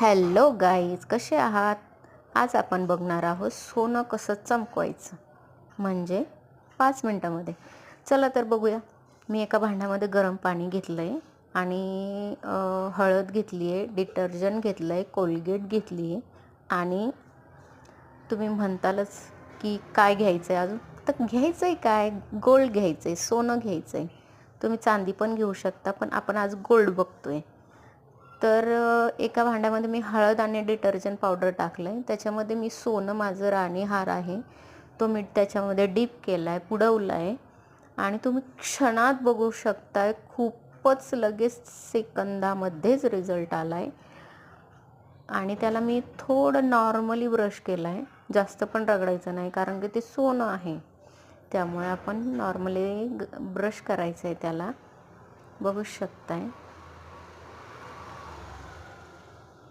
Hello guys, कसे आहात? आज आपण बघणार आहोत सोनं कसं चमकवायचं, म्हणजे 5 मिनटामध्ये. चला तर बघूया. मी एका भांड्यामध्ये गरम पाणी घेतलं आहे आणि हळद घेतली आहे, डिटर्जंट घेतलं आहे, कोलगेट घेतली आहे आणि तुम्ही म्हणतालच की काय घ्यायचं आहे अजून? तर घ्यायचं आहे काय? गोल्ड घ्यायचं आहे, सोनं घ्यायचं आहे. तुम्ही चांदी पण घेऊ शकता, पण आपण आज गोल्ड बघतो आहे. तर एका भांड्यामध्ये मी हळद आणि डिटर्जंट पावडर टाकलं आहे. त्याच्यामध्ये मी सोनं, माझं राणी हार आहे तो मी त्याच्यामध्ये डीप केला आहे, बुडवला आहे आणि तुम्ही क्षणात बघू शकताय, खूपच लगेच सेकंदामध्येच रिझल्ट आला आहे. आणि त्याला मी थोडं नॉर्मली ब्रश केला आहे, जास्त पण रगडायचं नाही, कारण की ते सोनं आहे. त्यामुळे आपण नॉर्मली ब्रश करायचं आहे त्याला, बघू शकताय.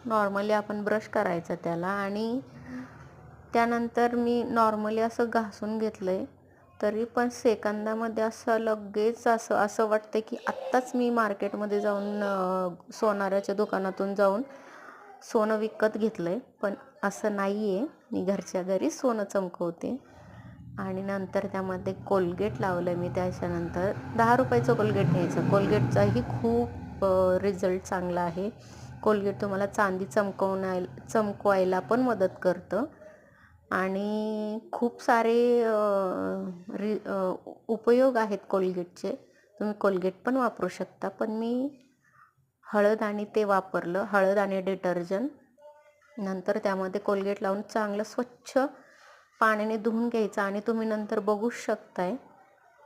नॉर्मली आपण ब्रश करायचं त्याला आणि त्यानंतर मी नॉर्मली असं घासून घेतलं आहे. तरी पण सेकंदामध्ये असं लगेच असं वाटतं की आत्ताच मी मार्केटमध्ये जाऊन सोनाराच्या दुकानातून जाऊन सोनं विकत घेतलं आहे. पण असं नाही आहे, मी घरच्या घरी सोनं चमकवते. आणि नंतर त्यामध्ये कोलगेट लावलं आहे मी. त्याच्यानंतर 10 रुपयाचं कोलगेट घ्यायचं. कोलगेटचाही खूप रिझल्ट चांगला आहे. कोलगेट तुम्हाला चांदी चमकवायला पण मदत करतं आणि खूप सारे उपयोग आहेत कोलगेटचे. तुम्ही कोलगेट पण वापरू शकता, पण मी हळद आणि ते वापरलं, हळद आणि डिटर्जंट. नंतर त्यामध्ये कोलगेट लावून चांगलं स्वच्छ पाण्याने धुवून घ्यायचं आणि तुम्ही नंतर बघू शकताय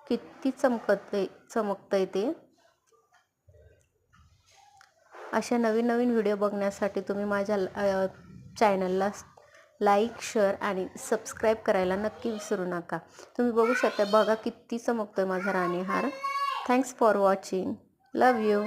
किती चमकतंय ते. अशा नवीन नवीन व्हिडिओ बघण्यासाठी तुम्ही माझ्या चॅनलला लाईक, शेअर आणि सबस्क्राईब करायला नक्की विसरू नका. तुम्ही बघू शकता, बघा किती चमकतोय माझा राणी हार. Thanks for watching. Love you.